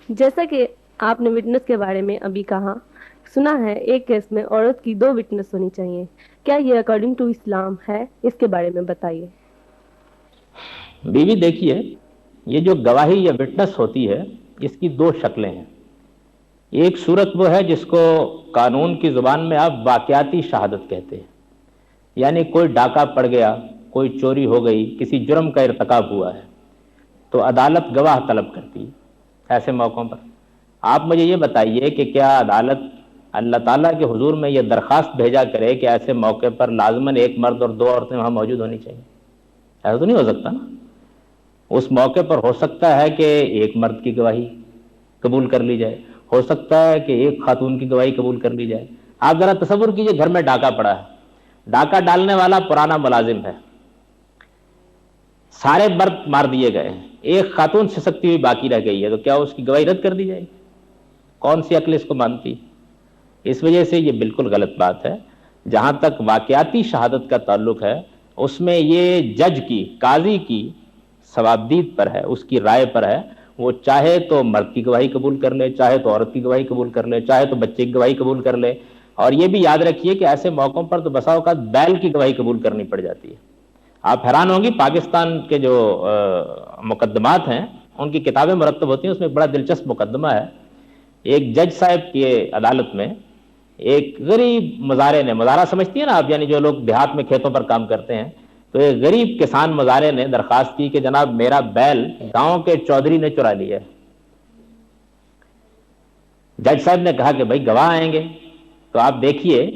जैसा कि आपने विटनेस के बारे में अभी कहा, सुना है एक केस में औरत की 2 विटनेस होनी चाहिए। क्या ये अकॉर्डिंग टू इस्लाम है? इसके बारे में बताइए। बीवी देखिए, ये जो गवाही या विटनेस होती है, इसकी दो शक्लें हैं। एक सूरत वो है जिसको कानून की ज़ुबान में आप वाक़याती शहादत कहते हैं, यानी कोई डाका पड़ गया, कोई चोरी हो गई, किसी जुर्म का इर्तकाब हुआ है, तो अदालत गवाह तलब करती है ऐसे मौक़ों पर। आप मुझे ये बताइए कि क्या अदालत अल्लाह ताला के हुजूर में ये दरख्वास्त भेजा करे कि ऐसे मौके पर लाजमन एक मर्द और 2 औरतें वहाँ मौजूद होनी चाहिए? ऐसा तो नहीं हो सकता ना। उस मौके पर हो सकता है कि एक मर्द की गवाही कबूल कर ली जाए, हो सकता है कि एक खातून की गवाही कबूल कर ली जाए। आप ज़रा तसव्वुर कीजिए, घर में डाका पड़ा है, डाका डालने वाला पुराना मुलाजिम है, सारे मर्द मार दिए गए हैं, एक खातून सिसकती हुई बाकी रह गई है, तो क्या उसकी गवाही रद्द कर दी जाएगी? कौन सी अक्ल इसको मानती? इस वजह से ये बिल्कुल गलत बात है। जहां तक वाकयाती शहादत का ताल्लुक है, उसमें ये जज की, काजी की सवाबदीद पर है, उसकी राय पर है। वो चाहे तो मर्द की गवाही कबूल कर ले, चाहे तो औरत की गवाही कबूल कर ले, चाहे तो बच्चे की गवाही कबूल कर ले। और ये भी याद रखिए कि ऐसे मौक़ों पर तो बसा औक़ात बैल की गवाही कबूल करनी पड़ जाती है। आप हैरान होंगी, पाकिस्तान के जो मुकदमात हैं उनकी किताबें मुरत्तब होती हैं, उसमें बड़ा दिलचस्प मुकदमा है। एक जज साहब की अदालत में एक गरीब मुजारे ने, मुजारा समझती है ना आप, यानी जो लोग देहात में खेतों पर काम करते हैं, तो एक गरीब किसान मुजारे ने दरखास्त की कि जनाब मेरा बैल गांव के चौधरी ने चुरा लिया है। जज साहब ने कहा कि भाई गवाह आएंगे। तो आप देखिए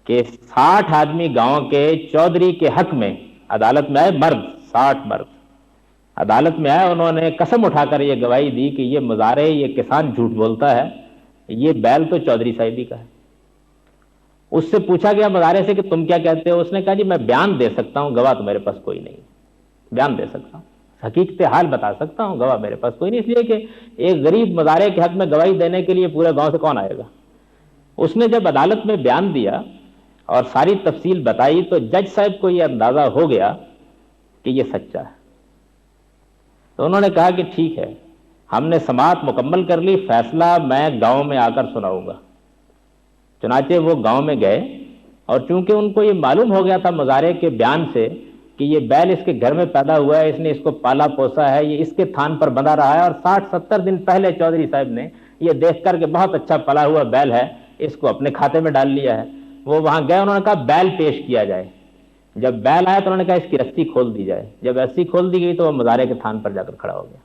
कि 60 आदमी गांव के चौधरी के हक में अदालत में आए, मर्द 60 मर्द अदालत में आए। उन्होंने कसम उठाकर ये गवाही दी कि ये मुजारे, ये किसान झूठ बोलता है, ये बैल तो चौधरी साहिबी का है। उससे पूछा गया मुजारे से कि तुम क्या कहते हो? उसने कहा जी मैं बयान दे सकता हूं, गवाह तो मेरे पास कोई नहीं, बयान दे सकता हूं, हकीकत हाल बता सकता हूं, गवाह मेरे पास कोई नहीं। इसलिए कि एक गरीब मुजारे के हक में गवाही देने के लिए पूरे गांव से कौन आएगा? उसने जब अदालत में बयान दिया और सारी तफसील बताई, तो जज साहब को यह अंदाजा हो गया कि यह सच्चा है। तो उन्होंने कहा कि ठीक है, हमने समाअत मुकम्मल कर ली, फैसला मैं गांव में आकर सुनाऊंगा। चुनाचे वो गांव में गए, और चूंकि उनको ये मालूम हो गया था मुजारे के बयान से कि ये बैल इसके घर में पैदा हुआ है, इसने इसको पाला पोसा है, ये इसके थान पर बंधा रहा है, और 60-70 दिन पहले चौधरी साहब ने ये देख कर के बहुत अच्छा पला हुआ बैल है, इसको अपने खाते में डाल लिया है। वो वहां गए, उन्होंने कहा बैल पेश किया जाए। जब बैल आया तो उन्होंने कहा इसकी रस्सी खोल दी जाए। जब रस्सी खोल दी गई तो वह मुजारे के थान पर जाकर खड़ा हो गया।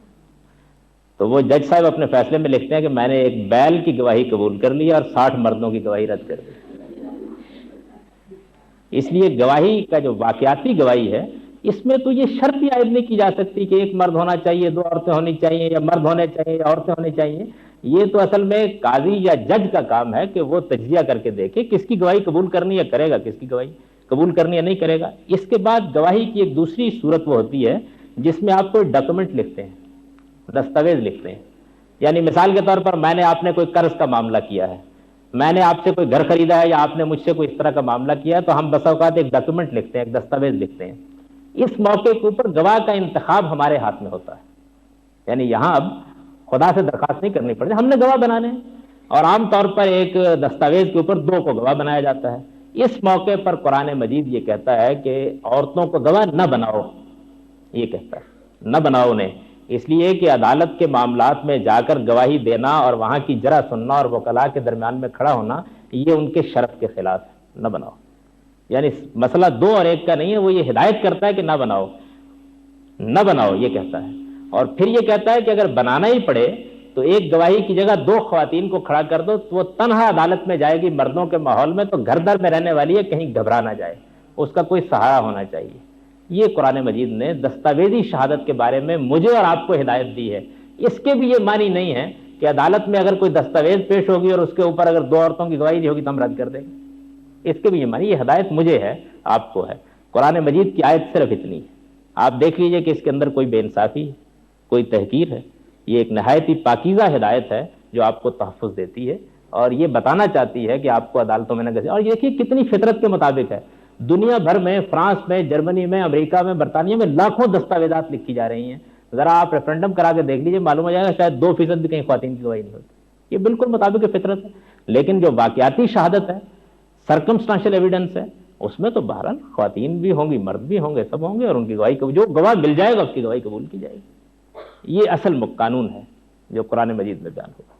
तो वो जज साहब अपने फैसले में लिखते हैं कि मैंने एक बैल की गवाही कबूल कर ली और 60 मर्दों की गवाही रद्द कर दी। इसलिए गवाही का जो वाकयाती गवाही है, इसमें तो ये शर्त ही आयद नहीं की जा सकती कि एक मर्द होना चाहिए, 2 औरतें होनी चाहिए, या मर्द होने चाहिए या औरतें होनी चाहिए। ये तो असल में काजी या जज का काम है कि वो तज्जिया करके देखे किसकी गवाही कबूल करनी है, करेगा, किसकी गवाही कबूल करनी है, नहीं करेगा। इसके बाद गवाही की एक दूसरी सूरत वो होती है जिसमें आप कोई डॉक्यूमेंट लिखते हैं, दस्तावेज लिखते हैं। यानी मिसाल के तौर पर मैंने आपने कोई कर्ज का मामला किया है, मैंने आपसे कोई घर खरीदा है, या आपने मुझसे कोई इस तरह का मामला किया है, तो हम बसा औकात एक डॉक्यूमेंट लिखते हैं, एक दस्तावेज लिखते हैं। इस मौके के ऊपर गवाह का इंतखाब हमारे हाथ में होता है। यानी यहां अब खुदा से दरखास्त नहीं करनी पड़ती, हमने गवाह बनाने हैं, और आमतौर पर एक दस्तावेज के ऊपर 2 को गवाह बनाया जाता है। इस मौके पर कुरान मजीद ये कहता है कि औरतों को गवाह न बनाओ, ये कहता है न बनाओ उन्हें, इसलिए कि अदालत के मामलात में जाकर गवाही देना और वहां की जरा सुनना और वकला के दरमियान में खड़ा होना, ये उनके शरफ के खिलाफ है, न बनाओ। यानी मसला 2 और 1 का नहीं है, वो ये हिदायत करता है कि ना बनाओ, न बनाओ, ये कहता है। और फिर ये कहता है कि अगर बनाना ही पड़े तो एक गवाही की जगह 2 ख्वातीन को खड़ा कर दो, तो वो तन्हा अदालत में जाएगी मर्दों के माहौल में, तो घर दर में रहने वाली है, कहीं घबरा ना जाए, उसका कोई सहारा होना चाहिए। ये कुरान मजीद ने दस्तावेजी शहादत के बारे में मुझे और आपको हिदायत दी है। इसके भी ये मानी नहीं है कि अदालत में अगर कोई दस्तावेज पेश होगी और उसके ऊपर अगर 2 औरतों की गवाही दी होगी तो हम रद्द कर देंगे। इसके भी ये मानी, ये हिदायत मुझे है, आपको है। कुरान मजीद की आयत सिर्फ इतनी है, आप देख लीजिए कि इसके अंदर कोई बेइंसाफी है, कोई तहकीर है। ये एक नहायत ही पाकीज़ा हिदायत है जो आपको तहफ़्फ़ुज़ देती है और ये बताना चाहती है कि आपको अदालतों में न घसीटे। और ये देखिए कितनी फितरत के मुताबिक है। दुनिया भर में, फ्रांस में, जर्मनी में, अमेरिका में, बरतानिया में लाखों दस्तावेजात लिखी जा रही हैं, ذرا آپ ریفرینڈم کرا کے دیکھ لیجیے، معلوم ہو جائے گا شاید 2% بھی کہیں خواتین کی گواہی نہیں ہوتی۔ یہ بالکل مطابق فطرت ہے، لیکن جو واقعاتی شہادت ہے، سرکمسٹانشل ایویڈنس ہے، اس میں تو بہرحال خواتین بھی ہوں گی، مرد بھی ہوں گے، سب ہوں گے، اور ان کی گواہی جو گواہ مل جائے گا اس کی گواہی قبول کی جائے گی۔ یہ اصل قانون ہے جو قرآن مجید میں بیان ہوا۔